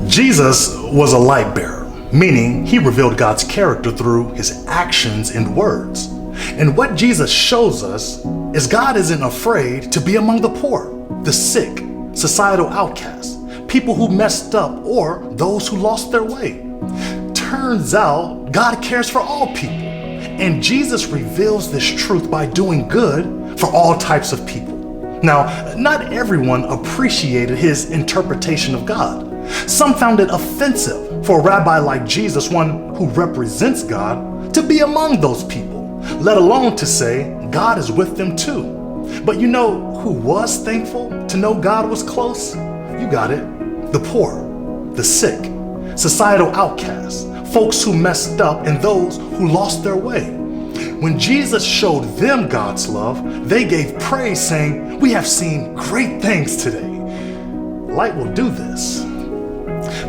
Jesus was a light bearer, meaning he revealed God's character through his actions and words. And what Jesus shows us is God isn't afraid to be among the poor, the sick, societal outcasts, people who messed up, or those who lost their way. Turns out God cares for all people, and Jesus reveals this truth by doing good for all types of people. Now, not everyone appreciated his interpretation of God. Some found it offensive for a rabbi like Jesus, one who represents God, to be among those people, let alone to say God is with them too. But you know who was thankful to know God was close? You got it. The poor, the sick, societal outcasts, folks who messed up, and those who lost their way. When Jesus showed them God's love, they gave praise, saying, "We have seen great things today." Light will do this.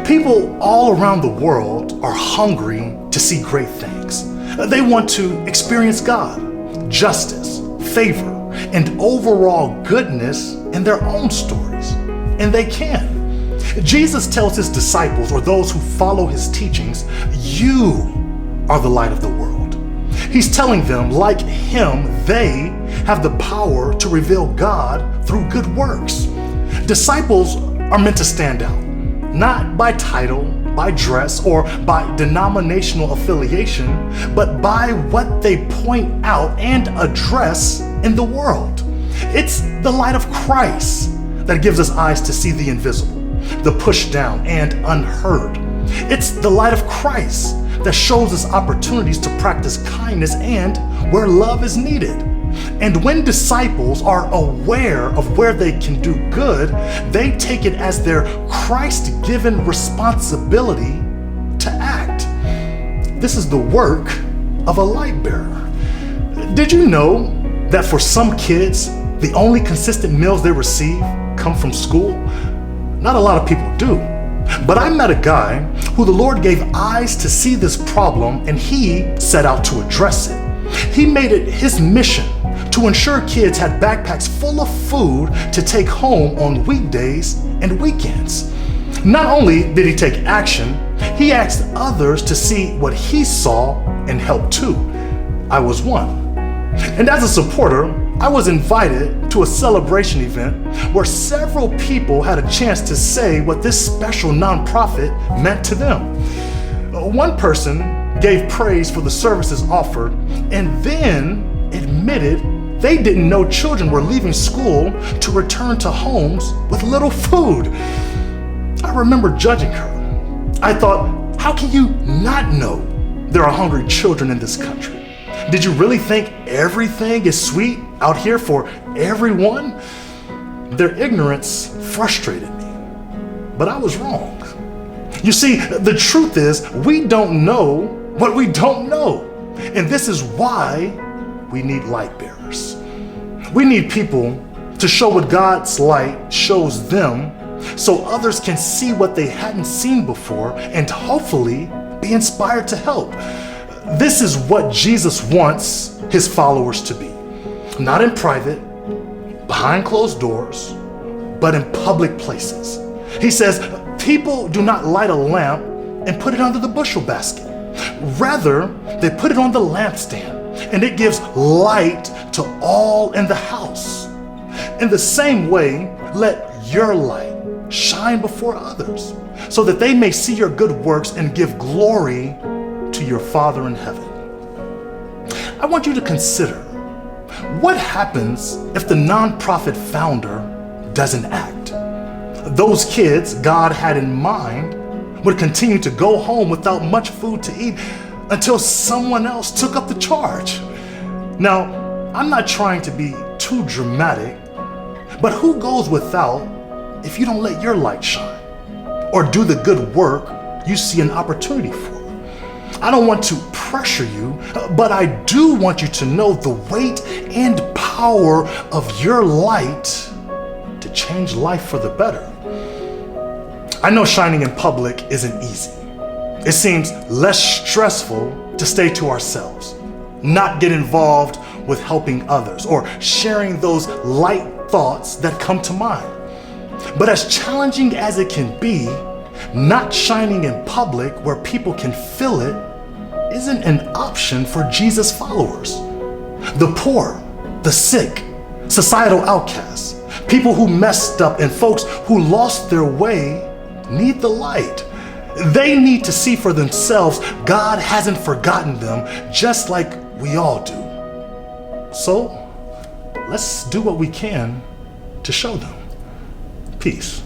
People all around the world are hungry to see great things. They want to experience God, justice, favor, and overall goodness in their own stories. And they can. Jesus tells his disciples, or those who follow his teachings, "You are the light of the world." He's telling them, like him, they have the power to reveal God through good works. Disciples are meant to stand out, not by title, by dress, or by denominational affiliation, but by what they point out and address in the world. It's the light of Christ that gives us eyes to see the invisible, the pushed down and unheard. It's the light of Christ that shows us opportunities to practice kindness and where love is needed. And when disciples are aware of where they can do good, they take it as their Christ-given responsibility to act. This is the work of a light bearer. Did you know that for some kids, the only consistent meals they receive come from school? Not a lot of people do. But I met a guy who the Lord gave eyes to see this problem, and he set out to address it. He made it his mission to ensure kids had backpacks full of food to take home on weekdays and weekends. Not only did he take action, he asked others to see what he saw and help too. I was one. And as a supporter, I was invited to a celebration event where several people had a chance to say what this special nonprofit meant to them. One person gave praise for the services offered and then admitted they didn't know children were leaving school to return to homes with little food. I remember judging her. I thought, how can you not know there are hungry children in this country? Did you really think everything is sweet out here for everyone? Their ignorance frustrated me, but I was wrong. You see, the truth is we don't know what we don't know. And this is why we need light bearers. We need people to show what God's light shows them so others can see what they hadn't seen before and hopefully be inspired to help. This is what Jesus wants his followers to be. Not in private, behind closed doors, but in public places. He says, people do not light a lamp and put it under the bushel basket. Rather, they put it on the lampstand, and it gives light to all in the house. In the same way, let your light shine before others, so that they may see your good works and give glory to your Father in heaven. I want you to consider, what happens if the nonprofit founder doesn't act? Those kids God had in mind would continue to go home without much food to eat until someone else took up the charge. Now, I'm not trying to be too dramatic, but who goes without if you don't let your light shine or do the good work you see an opportunity for? I don't want to pressure you, but I do want you to know the weight and power of your light to change life for the better. I know shining in public isn't easy. It seems less stressful to stay to ourselves, not get involved with helping others or sharing those light thoughts that come to mind. But as challenging as it can be, Not shining in public where people can feel it isn't an option for Jesus followers. The poor, the sick, societal outcasts, people who messed up, and folks who lost their way need the light. They need to see for themselves God hasn't forgotten them, just like we all do. So let's do what we can to show them. Peace.